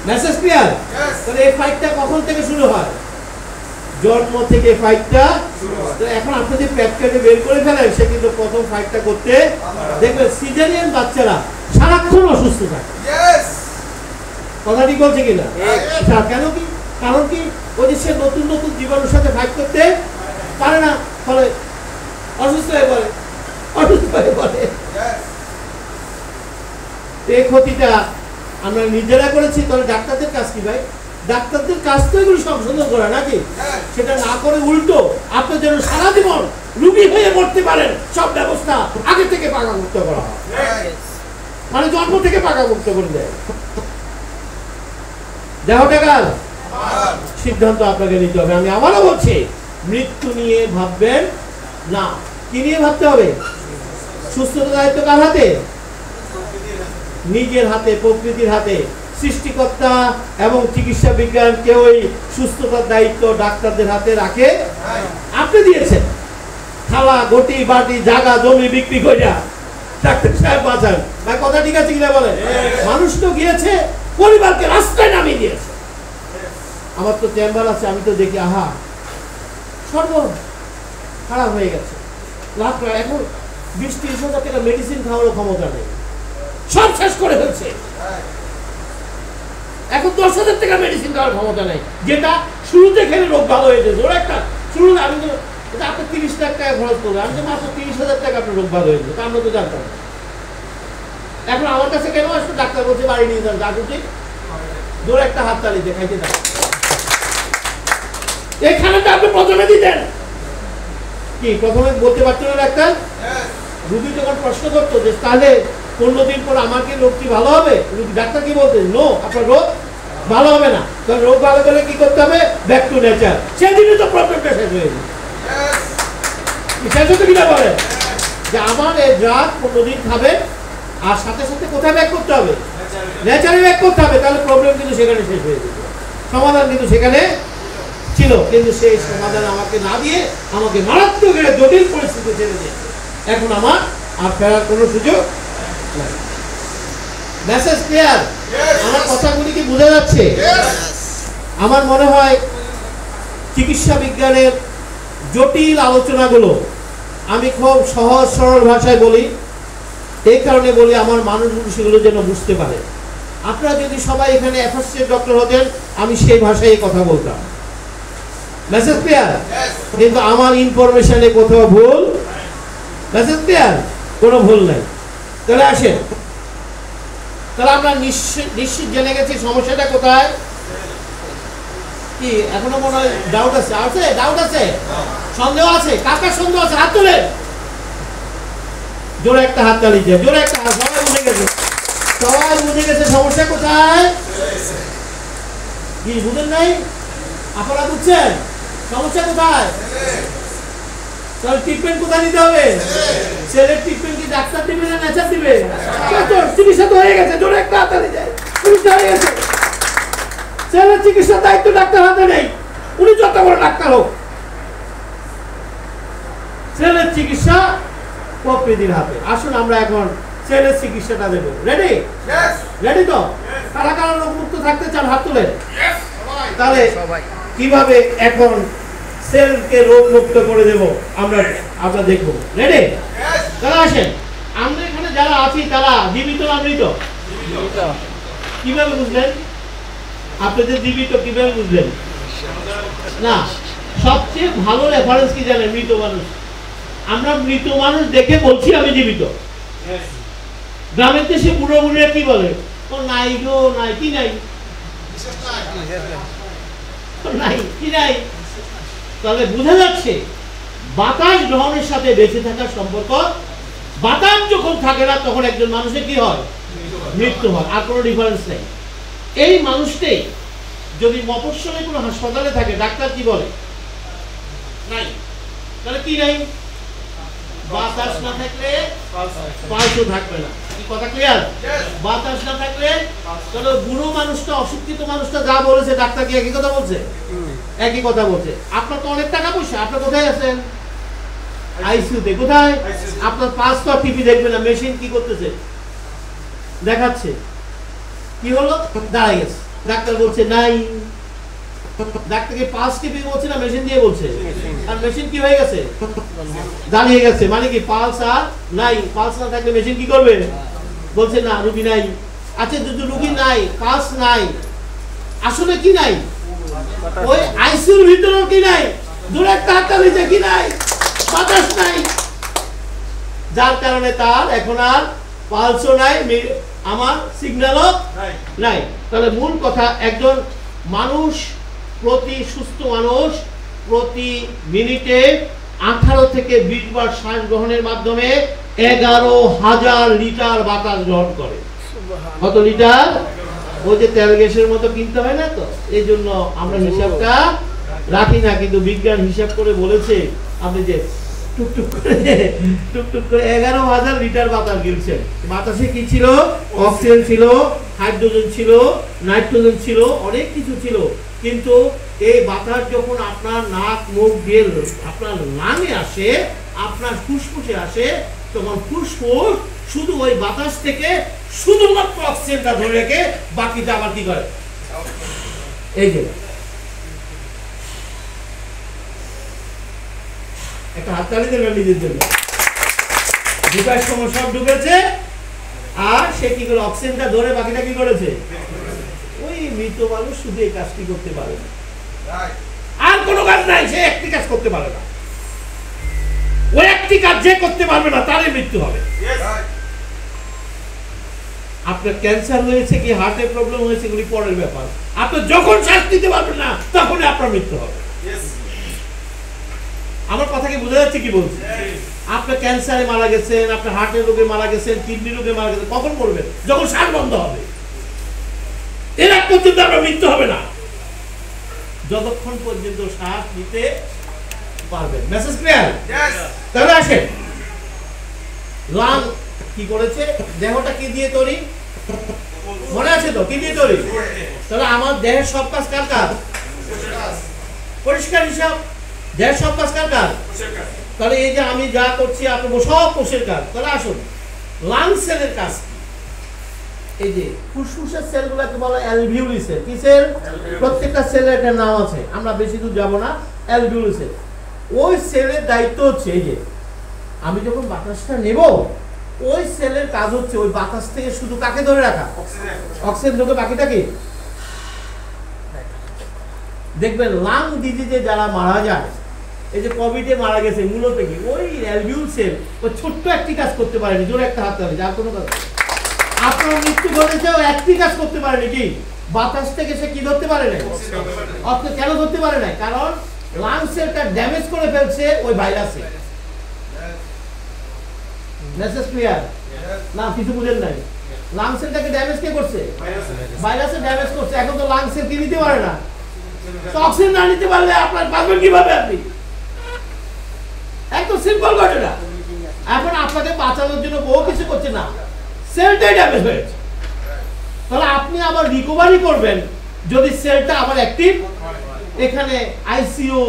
Message clear? তাহলে এই ফাইটটা কখন থেকে শুরু হয়? জন্ম থেকে ফাইটটা শুরু হয়। তো এখন আপনি যে পেট কেটে বের করে ফেলেন, সে কিন্তু প্রথম ফাইটটা করতে দেখবেন সিজারিয়ান বাচ্চারা সারাক্ষণ অসুস্থ থাকে। কথা ঠিক বলছে কিনা? কেন কি? কারণ কি? ওই যে সে নতুন নতুন জীবাণুর সাথে ফাইট করতে পারে না, ফলে অসুস্থ হয়ে পড়ে, অসুস্থ হয়ে পড়ে। এই ক্ষতিটা আমরা নিজেরা করেছি। তাহলে ডাক্তারদের কাজ কি ভাই? ডাক্তারদের কাজ তো এগুলো সংশোধন করা, নাকি? সেটা না করে উল্টো আপনি যেন সারা জীবন রুগী হয়ে পড়তে পারেন, সব ব্যবস্থা আগে থেকে পাকাপোক্ত করা হয়, মানে জন্ম থেকে পাকাপোক্ত করে দেয়। দেহটা কার? সিদ্ধান্ত আপনাকে নিতে হবে। আমি আবারও বলছি, মৃত্যু নিয়ে ভাববেন না। কি নিয়ে ভাবতে হবে? সুস্থতার দায়িত্ব কার হাতে? নিজের হাতে, প্রকৃতির হাতে। সৃষ্টিকর্তা এবং চিকিৎসা বিজ্ঞান কেউই সুস্থতার দায়িত্ব ডাক্তারদের হাতে রাখে। আপনি দিয়েছেন। থালা, গটি, বাটি, জায়গা জমি বিক্রি করে ডাক্তার সাহেব বাঁচান। ভাই কথা ঠিক আছে কিনা বলেন? মানুষ তো গিয়েছে, পরিবারকে রাস্তায় নামিয়ে দিয়েছে। আমার তো চেম্বার আছে, আমি তো দেখি আহা সর্ব খারাপ হয়ে গেছে। লাখ এখন 20-30 হাজার টাকা মেডিসিন খাওয়ারও ক্ষমতা নেই, সব শেষ করে ফেলছে। এখন 10,000 টাকা মেডিসিন খাওয়ার ক্ষমতা নেই, যেটা শুরুতে খেলে রোগ ভালো হয়ে যেত। ওরা একটা শুরু, আমি তো আপনি 30 লাখ টাকা খরচ করবেন, আমি তো মাত্র 30,000 টাকা আপনার রোগ ভালো হয়ে যেত, আমরা তো জানতাম। এখন আমার কাছে কেন আসলে ডাক্তার বলছে বাড়ি নিয়ে যান, ডাকুটি জোর একটা হাত তালি দেখাইতে দেন। এখানে তো আপনি প্রথমে দিতেন কি? প্রথমে বলতে পারতেন না ডাক্তার? রুগী যখন প্রশ্ন করতো যে তাহলে 15 দিন পর আমার কি রোগটি ভালো হবে, ডাক্তার কি বলতেন? নো, আপনার রোগ ভালো হবে না। কারণ রোগ ভালো হলে কি করতে হবে? Back to nature. সেদিনই তো প্রবলেমটা শেষ হয়ে যাবে। শেষ হতে কিনা বলে যে আমার এই ড্রাগ 15 দিন খাবে, আর সাথে সাথে কোথায় ব্যাক করতে হবে? নেচারে ব্যাক করতে হবে। তাহলে প্রবলেম কিন্তু সেখানে শেষ হয়ে যাবে, সমাধান কিন্তু সেখানে ছিল। কিন্তু সেই সমাধান আমাকে না দিয়ে আমাকে মারাত্মক জটিল পরিস্থিতি ছেড়ে দিয়েছে। এখন আমার আর ফেরার কোনো সুযোগ নাই। Message clear? আমার কথাগুলি কি বোঝা যাচ্ছে? আমার মনে হয় চিকিৎসা বিজ্ঞানের জটিল আলোচনাগুলো আমি খুব সহজ সরল ভাষায় বলি। এই কারণে বলি আমার মানুষগুলো সেগুলো যেন বুঝতে পারে। আপনারা যদি সবাই এখানে অ্যাসোসিয়েট ডক্টর হতেন, আমি সেই ভাষায় কথা বলতাম। Message clear? কিন্তু আমার ইনফরমেশনে কোথাও ভুল। Message clear? কোনো ভুল নাই। তাহলে আসেন, তাহলে আমরা নিশ্চিত জেনে গেছি সমস্যাটা কোথায়। কি এখনো মনে হয় ডাউট আছে? আছে ডাউট আছে, সন্দেহ আছে? কার সন্দেহ আছে? হাত তোলেন। জোরে একটা হাত তালি দিয়ে, জোরে একটা হাত। সবাই বুঝে গেছে, সবাই বুঝে গেছে সমস্যা কোথায়। কি বুঝেন নাই? আপনারা বুঝছেন সমস্যা কোথায়? তাহলে ট্রিটমেন্ট কোথায় নিতে হবে? ছেলের ট্রিটমেন্ট কি ডাক্তার দিবে না নেচার দিবে? চিকিৎসা তো হয়ে গেছে, জোরে একটা হাত তালি দেয়। হয়ে গেছে, ছেলের চিকিৎসার দায়িত্ব ডাক্তার হাতে নেই, উনি যত বড় ডাক্তার হোক। ছেলের চিকিৎসা প্রকৃতির হাতে। আসুন আমরা এখন ছেলের চিকিৎসাটা দেবো। রেডি? রেডি তো? কারা কারা রোগ মুক্ত থাকতে চান হাত তোলেন। তাহলে কিভাবে এখন সেলকে রোগ মুক্ত করে দেব আমরা দেখবো। রেডি? তারা আসেন। আমরা এখানে যারা আছি তারা জীবিত না মৃত? কিভাবে বুঝলেন? আপনাদের জীবিত কিভাবে বুঝলেন? না, সবচেয়ে ভালো রেফারেন্স কি জানেন? মৃত মানুষ। আমরা মৃত মানুষ দেখে বলছি আমি জীবিত। গ্রামের দেশে বুড়ো বুড়িরা কি বলে? ও নাই গো নাই। কি নাই? নাই কি নাই? তাহলে বোঝা যাচ্ছে বাতাস গ্রহণের সাথে বেঁচে থাকার সম্পর্ক। বাতাস যখন থাকে না তখন একজন মানুষের কি হয়? মৃত্যু হয়। আর কোনো ডিফারেন্স নেই। এই মানুষটাই যদি মফস্বলে কোনো হাসপাতালে থাকে, ডাক্তার কি বলে? নাই। তাহলে কি নাই? বাতাস না থাকলে পালসও থাকবে না। কি কথা ক্লিয়ার? বাতাস না থাকলে তাহলে বুড়ো মানুষটা, অশিক্ষিত মানুষটা যা বলেছে ডাক্তার কি একই কথা বলছে? একই কথা বলছে। আপনার তো অনেক টাকা পয়সা, আপনি কোথায় আছেন? আইসিইউতে। কোথায়? আপনার পাঁচ তো টিভি দেখবে না, মেশিন কি করতেছে? দেখাচ্ছে। কি হলো? দাঁড়ায় গেছে। ডাক্তার বলছে নাই। ডাক্তারকে পালস টিপে বলছে না মেশিন দিয়ে বলছে? আর মেশিন কি হয়ে গেছে? দাঁড়িয়ে গেছে। মানে কি পালস আর নাই। পালস না থাকলে মেশিন কি করবে? বলছে না রুগী নাই। আচ্ছা যদি রুগী নাই, পালস নাই, আসলে কি নাই? ওই আইসিইউর ভিতরে কি নাই? দূরে একটা হাততালি দিতে কি নাই? বাতাস নাই। যার কারণে তার এখন আর পালসও নাই, আমার সিগন্যালও নাই। তাহলে মূল কথা, একজন মানুষ সুস্থ মানুষ প্রতি মিনিটে 18 থেকে 20 বার শ্বাস গ্রহণের মাধ্যমে 11,000 লিটার বাতাস গ্রহণ করে। কত লিটার? ওই যে তেল গ্যাসের মতো কিনতে হয় না, তো এই জন্য আমরা হিসাবটা রাখি না, কিন্তু বিজ্ঞান হিসাব করে বলেছে আপনি যে টুকটুক করে 11,000 লিটার বাতাস গিলছেন। বাতাসে কি ছিল? অক্সিজেন ছিল, হাইড্রোজেন ছিল, নাইট্রোজেন ছিল, অনেক কিছু ছিল। কিন্তু এই বাতাস যখন আপনার নাক মুখ দিয়ে আপনার লাঙে আসে, আপনার ফুসফুসে আসে, তখন ফুসফুস শুধু ওই বাতাস থেকে শুধুমাত্র অক্সিজেনটা ধরে রেখে বাকিটা আবার কি করে? এই যে একটা হাততালি দেবেন নিজের জন্য। ঢুকার সময় সব ঢুকেছে, আর সে কি করে? অক্সিজেনটা ধরে বাকিটা কি করেছে? ওই মৃত মানুষ শুধু এই কাজটি করতে পারে না, আর কোনো কাজ নাই। সে একটি কাজ করতে পারে না। ওই একটি কাজ যে করতে পারবে না তারই মৃত্যু হবে। আপনার ক্যান্সার হয়েছে কি হার্টের প্রবলেম হয়েছে এগুলি পরের ব্যাপার। আপনি যখন শ্বাস নিতে পারবেন না তখনই আপনার মৃত্যু হবে। আমার কথা কি বোঝা যাচ্ছে? কি বলছি? আপনি ক্যান্সারে মারা গেছেন, আপনি হার্টের রোগে মারা গেছেন, কিডনি রোগে মারা গেছেন, কখন মরবেন? যখন শ্বাস বন্ধ হবে। এর আগ পর্যন্ত আপনার মৃত্যু হবে না, যতক্ষণ পর্যন্ত শ্বাস নিতে পারবেন। Message clear? তাহলে আসেন, লাং কি করেছে? দেহটা কি দিয়ে তৈরি? মনে আছে তো? কি দিয়ে তৈরি? তাহলে আমার দেহের সব কাজ কার কাজ? পরিষ্কার হিসাব। দেহের সব কাজ কার কাজ? তাহলে এই যে আমি যা করছি আপনি সব কোষের কাজ। তাহলে আসুন, লাং সেলের কাজ কি? এই যে ফুসফুসের সেলগুলোকে বলা হয় অ্যালভিউলি সেল। কি সেল? প্রত্যেকটা সেলের একটা নাম আছে, আমরা বেশি দূর যাব না। অ্যালভিউলি সেল। ওই সেলের দায়িত্ব হচ্ছে, এই যে আমি যখন বাতাসটা নেব, ওই সেলের কাজ হচ্ছে ওই বাতাস থেকে শুধু কাকে ধরে রাখা? অক্সিজেন ঢোকে, বাকিটা কি? দেখবেন লাং ডিজিজে যারা মারা যায়, এই যে কোভিডে মারা গেছে, মূলত কি ওই অ্যালভিউল সেল ওই ছোট্ট একটি কাজ করতে পারেনি। জোরে একটা হাত তালি, যার কোনো কাজ। আপনার মৃত্যু ঘটেছে, ও একটি কাজ করতে পারেনি। কি? বাতাস থেকে সে কি ধরতে পারে না? অক্সিজেন। কেন ধরতে পারে না? কারণ লাং সেলটা ড্যামেজ করে ফেলছে ওই ভাইরাসে। Message clear? না কিছু বুঝেন নাই? লাং সেলটাকে ড্যামেজ কে করছে? ভাইরাসে ড্যামেজ করছে। এখন তো লাং সেল কি নিতে পারে না, তো অক্সিজেন না নিতে পারলে আপনার বাঁচবেন কিভাবে? আপনি একদম সিম্পল ঘটনা। এখন আপনাকে বাঁচানোর জন্য বহু কিছু করছে না, সেলটাই ড্যামেজ হয়েছে। তাহলে আপনি আবার রিকভারি করবেন যদি সেলটা আবার অ্যাক্টিভ। এখানে আইসিইউ,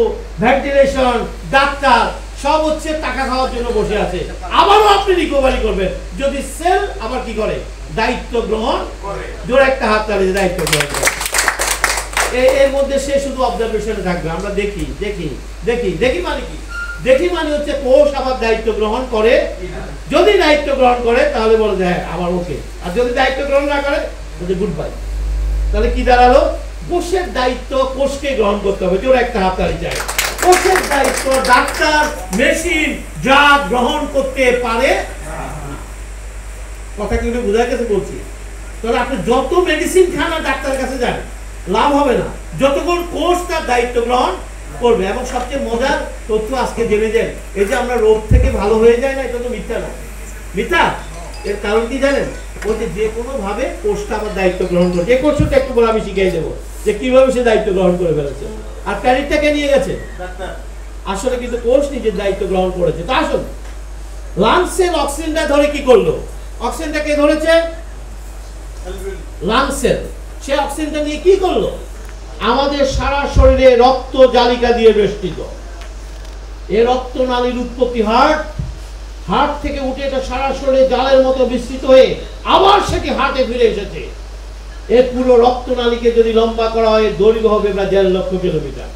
ভেন্টিলেশন, ডাক্তার সব হচ্ছে টাকা খাওয়ার জন্য বসে আছে। আবারও আপনি রিকভারি করবেন যদি সেল আবার কি করে? দায়িত্ব গ্রহণ করে। জোরে একটা হাত তালি, দায়িত্ব গ্রহণ করে। এর মধ্যে সে শুধু অবজারভেশনে থাকবে। আমরা দেখি দেখি দেখি দেখি মানে কি? দেখি মানে হচ্ছে কোষ আবার দায়িত্ব গ্রহণ করে। যদি দায়িত্ব গ্রহণ করে তাহলে বলে যে হ্যাঁ আবার ওকে, আর যদি দায়িত্ব গ্রহণ না করে বলছে গুড বাই। তাহলে কি দাঁড়ালো? কোষের দায়িত্ব কোষকে গ্রহণ করতে হবে। জোরে একটা হাত তালি চাই। কোষের দায়িত্ব ডাক্তার, মেশিন যা গ্রহণ করতে পারে। কথা কি বোঝা গেছে বলছি? তাহলে আপনি যত মেডিসিন খান আর ডাক্তারের কাছে যান, লাভ হবে না যতক্ষণ কোষ তার দায়িত্ব গ্রহণ করবে। এবং সবচেয়ে মজার তথ্য আজকে জেনে যান, এই যে আমরা রোগ থেকে ভালো হয়ে যায় না, এটা তো মিথ্যা না। মিথ্যা? এর কারণ কি জানেন? বলছে যে কোনো ভাবে কোষটা আমার দায়িত্ব গ্রহণ করছে। এই কোষটা একটু বলে আমি শিখিয়ে দেবো যে কিভাবে সে দায়িত্ব গ্রহণ করে ফেলেছে। আর প্যারিটটাকে নিয়ে গেছে আসলে, কিন্তু কোষ নিজের দায়িত্ব গ্রহণ করেছে। তো আসুন, লাংসের অক্সিজেনটা ধরে কি করলো? অক্সিজেনটাকে ধরেছে লাংসের। সে অক্সিজেনটা নিয়ে কি করলো? আমাদের সারা শরীরে রক্ত জালিকা দিয়ে বেষ্টিত। এই রক্ত নালীর উৎপত্তি হার্ট, হার্ট থেকে উঠে এটা সারা শরীরে জালের মতো বিস্তৃত হয়ে আবার সেটি হার্টে ফিরে এসেছে। এই পুরো রক্তনালীকে যদি লম্বা করা হয় দৈর্ঘ্য হবে প্রায় 1.5 লক্ষ কিলোমিটার।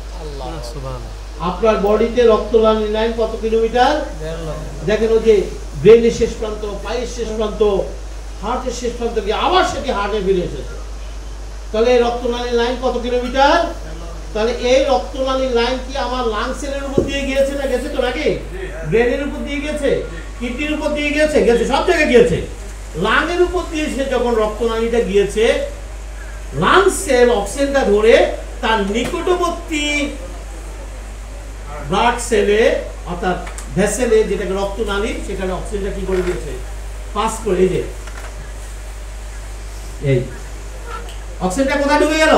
আপনার বডিতে রক্তনালীর লাইন কত কিলোমিটার? 1.5 লক্ষ। দেখেন ওই যে ব্রেনের শেষ প্রান্ত, পায়ের শেষ প্রান্ত, হার্টের শেষ প্রান্ত গিয়ে আবার সেটি হার্টে ফিরে এসেছে। তাহলে এই রক্তনালীর লাইন কত কিলোমিটার? তাহলে এই রক্তনালীর লাইন কি আমার লাংসের উপর দিয়ে গিয়েছে না গেছে তো নাকি? ব্রেনের উপর দিয়ে গেছে, কিডনির উপর দিয়ে গিয়েছে, গেছে সব জায়গায় গিয়েছে। লাংয়ের উপর দিয়ে সে যখন রক্তনালীটা গিয়েছে, লাংসের অক্সিজেনটা ধরে তার নিকটবর্তী ব্লাড সেলে অর্থাৎ ভেসেলে, যেটাকে রক্তনালী, সেখানে অক্সিজেনটা কি করে দিয়েছে? পাস করে। এই যে এই অক্সিজেনটা কোথায় ঢুকে গেল?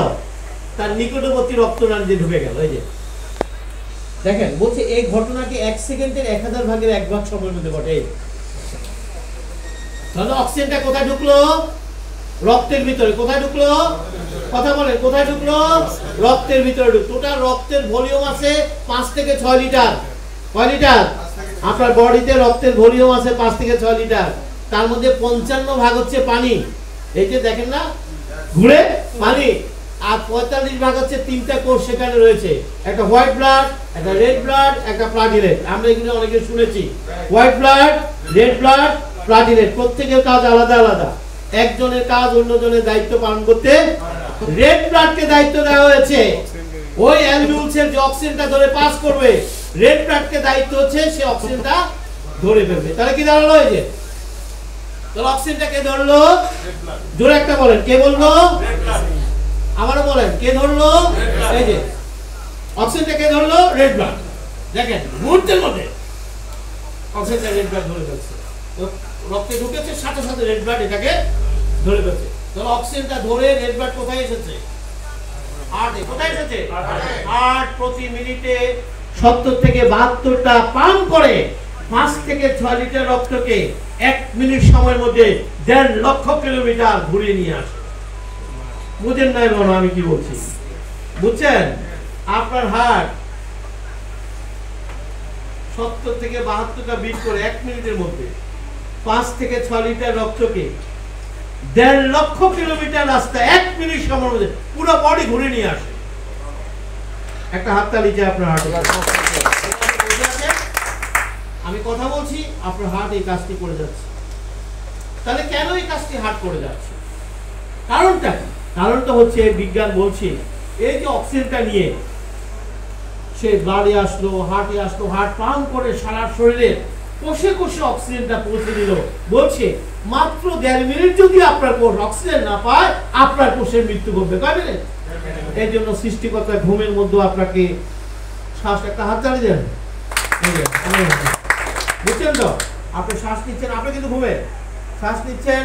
তার নিকটবর্তী রক্তনালীতে ঢুকে গেল। এই যে দেখেন বলছে এই ঘটনাটি 1 সেকেন্ডের 1000 ভাগের 1 ভাগ সময়ের মধ্যে ঘটে। তাহলে অক্সিজেনটা কোথায় ঢুকলো? রক্তের ভিতরে। কোথায় ঢুকলো? কথা বলেন, কোথায় ঢুকলো? রক্তের ভিতরে ঢুকলো। টোটাল রক্তের ভলিউম আছে 5 থেকে 6 লিটার। কয় লিটার? আপনার বডিতে রক্তের ভলিউম আছে 5 থেকে 6 লিটার। তার মধ্যে 55 ভাগ হচ্ছে পানি। এই যে দেখেন না ঘুরে পানি। আর 45 ভাগ হচ্ছে 3টা কোষ সেখানে রয়েছে, একটা হোয়াইট ব্লাড, একটা রেড ব্লাড, একটা প্লাটিলেট। আমরা এগুলো অনেকে শুনেছি, white blood, red blood, platelet. প্রত্যেকের কাজ আলাদা আলাদা। একজনের কাজ অন্যজনের দায়িত্ব পালন করতে। রেড ব্লাডকে দায়িত্ব দেওয়া হয়েছে ওই অ্যালভিউলসের যে অক্সিজেনটা ধরে পাস করবে, রেড ব্লাডকে দায়িত্ব হচ্ছে সে অক্সিজেনটা ধরে ফেলবে। তাহলে কি দাঁড়ালো? এই যে তাহলে অক্সিজেনটা কে ধরলো? জোরে একটা বলেন, কে বললো? আবারও বলেন, কে ধরলো? এই যে অক্সিজেনটা কে ধরলো? Red blood. দেখেন মুহূর্তের মধ্যে অক্সিজেনটা রেড ব্লাড ধরে ফেলছে। রক্তে ঢুকেছে, সাথে সাথে রেড ব্লাড এটাকে ধরে ফেলছে। তাহলে অক্সিজেনটা ধরে রেড ব্লাড কোথায় এসেছে? হার্টে। কোথায় এসেছে? হার্ট প্রতি মিনিটে 70 থেকে 72টা পাম্প করে 5 থেকে 6 লিটার রক্তকে 1 মিনিট সময়ের মধ্যে 1.5 লক্ষ কিলোমিটার ঘুরিয়ে নিয়ে আসে। বুঝেন নাই বলো আমি কি বলছি? বুঝছেন? আপনার হার্ট 70 থেকে 72টা বিট করে 1 মিনিটের মধ্যে 5 থেকে 6 লিটার রক্তকে 1.5 লক্ষ কিলোমিটার রাস্তা 1 মিনিট সময়ের মধ্যে পুরো বডি ঘুরে নিয়ে আসে। একটা হাততালি চাই আপনার হার্টে। আমি কথা বলছি, আপনার হার্ট এই কাজটি করে যাচ্ছে। তাহলে কেন এই কাজটি হার্ট করে যাচ্ছে? কারণটা কি? কারণটা হচ্ছে বিজ্ঞান বলছে এই যে অক্সিজেনটা নিয়ে সে ব্লাডে আসলো, হার্টে আসলো, হার্ট পাম্প করে সারা শরীরে কোষে কোষে অক্সিজেনটা পৌঁছে দিল। বলছে মাত্র 1.5 মিনিট যদি আপনার কোষ অক্সিজেন না পায়, আপনার কোষের মৃত্যু ঘটবে। কয় মিনিট? এই জন্য সৃষ্টিকর্তা ঘুমের মধ্যে আপনাকে শ্বাস, একটা হাত চালিয়ে দেন, বুঝছেন তো? আপনি শ্বাস নিচ্ছেন, আপনি কিন্তু ঘুমে শ্বাস নিচ্ছেন,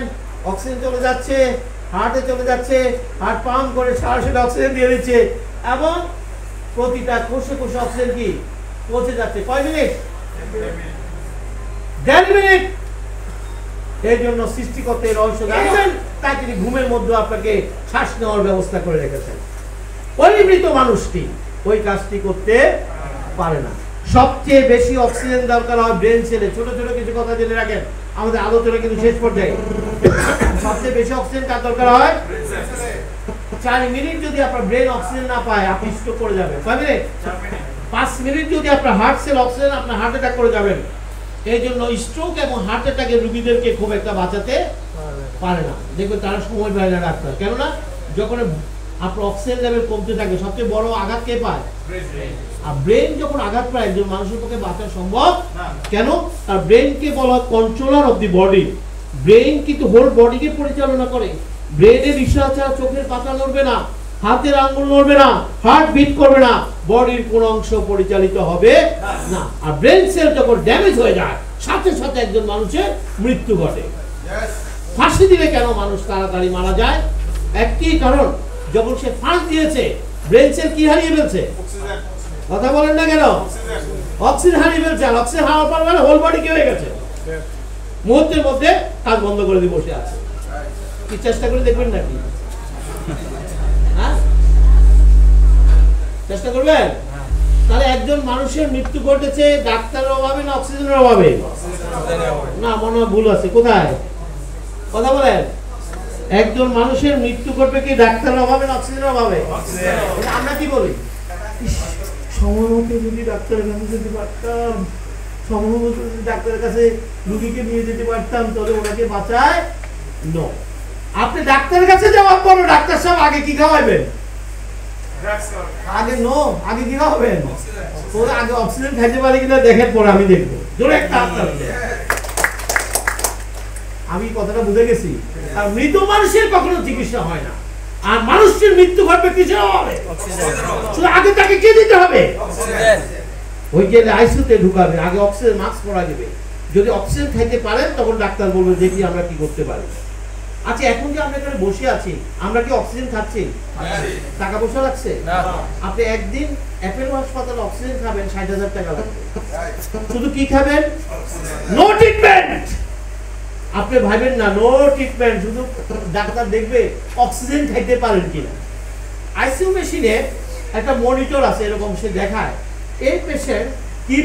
অক্সিজেন চলে যাচ্ছে, হার্টে চলে যাচ্ছে, হার্ট পাম্প করে সরাসরি অক্সিজেন দিয়ে দিচ্ছে এবং প্রতিটা কোষে কোষে অক্সিজেন কি পৌঁছে যাচ্ছে। কয় মিনিট? 1.5 মিনিট। এই জন্য সৃষ্টিকর্তা রহস্য জানেন, তাই তিনি ঘুমের মধ্যে আপনাকে শ্বাস নেওয়ার ব্যবস্থা করে রেখেছেন। পরিমৃত মানুষটি ওই কাজটি করতে পারে না। সবচেয়ে বেশি অক্সিজেন দরকার হয় ব্রেন সেলে। ছোট ছোট কিছু কথা জেনে রাখেন, আমাদের আলোচনা কিন্তু শেষ পর্যায়ে। সবচেয়ে বেশি অক্সিজেন কার দরকার হয়? 4 মিনিট যদি আপনার ব্রেন অক্সিজেন না পায়, আপনি স্ট্রোক করে যাবেন। কয় মিনিট? 5 মিনিট যদি আপনার হার্ট সেল অক্সিজেন, আপনার হার্ট অ্যাটাক করে যাবেন। এই জন্য স্ট্রোক এবং হার্ট অ্যাটাকের রোগীদেরকে খুব একটা বাঁচাতে পারে না। দেখবেন তারা সময় পায় না ডাক্তার। কেননা যখন আপনার অক্সিজেন লেভেল কমতে থাকে, সবচেয়ে বড় আঘাত কে পায়? আর ব্রেন যখন আঘাত পায়, একজন মানুষের পক্ষে বাঁচা সম্ভব কেন? আর ব্রেনকে বলা controller of the body. Brain কিন্তু হোল বডিকে পরিচালনা করে। ব্রেনের ইশারা ছাড়া চোখের পাতা নড়বে না, হাতের আঙ্গুল নড়বে না, হার্ট বিট করবে না, বডির কোন অংশ পরিচালিত হবে না। আর ব্রেন সেল যখন ড্যামেজ হয়ে যায়, সাথে সাথে একজন মানুষের মৃত্যু ঘটে। ফাঁসি দিলে কেন মানুষ তাড়াতাড়ি মারা যায়? একটি কারণ, যখন সে ফাঁস দিয়েছে ব্রেন সেল কি হারিয়ে ফেলছে? কথা বলেন না কেন? অক্সিজেন হারিয়ে ফেলছে। আর অক্সিজেন হারার পর মানে হোল বডি কি হয়ে গেছে? মুহূর্তের মধ্যে কাজ বন্ধ করে দিয়ে বসে আছে। কি চেষ্টা করে দেখবেন নাকি? চেষ্টা করবেন? তাহলে একজন মানুষের মৃত্যু ঘটেছে ডাক্তারের অভাবে না অক্সিজেনের অভাবে? না, মনে হয় ভুল আছে। কোথায়? কথা বলেন। একজন মানুষের মৃত্যু করবে কি ডাক্তারের অভাবে না অক্সিজেনের অভাবে? আমরা কি বলি, সময় মতো যদি ডাক্তারের কাছে যেতে পারতাম, সময় মতো যদি ডাক্তারের কাছে রুগীকে নিয়ে যেতে পারতাম তাহলে ওনাকে বাঁচায়। নো, আপনি ডাক্তারের কাছে যাওয়ার পর ডাক্তার সাহেব আগে কি খাওয়াবেন? আগে নো, আগে কি খাওয়াবেন? ওরা আগে অক্সিজেন খাইতে পারে কিনা দেখেন, পরে আমি দেখবো। জোরে একটা হাত তালি। আমি কথাটা বুঝে গেছি। আর মৃত মানুষের কখনো চিকিৎসা হয় না, আর মানুষের মৃত্যু ঘটবে কিসের অভাবে? শুধু আগে তাকে কি দিতে হবে? ওই যে আইসিইউতে ঢুকাবে, আগে অক্সিজেন মাস্ক পরা যাবে। যদি অক্সিজেন খাইতে পারেন তখন ডাক্তার বলবে দেখি আমরা কি করতে পারি। আচ্ছা, এখন যে আমরা এখানে বসে আছি, আমরা কি অক্সিজেন খাচ্ছি? টাকা পয়সা লাগছে? আপনি একদিন অ্যাপেলো হাসপাতালে অক্সিজেন খাবেন ৬০,০০০ টাকা লাগবে। শুধু কি খাবেন? No treatment. আপনি ভাবেন না নো ট্রিটমেন্ট, শুধু ডাক্তার দেখবে অক্সিজেন খাইতে পারেন কিনা। আইসিইউ মেশিনে একটা মনিটর আছে, এরকম সে দেখায় এই পেশেন্ট কি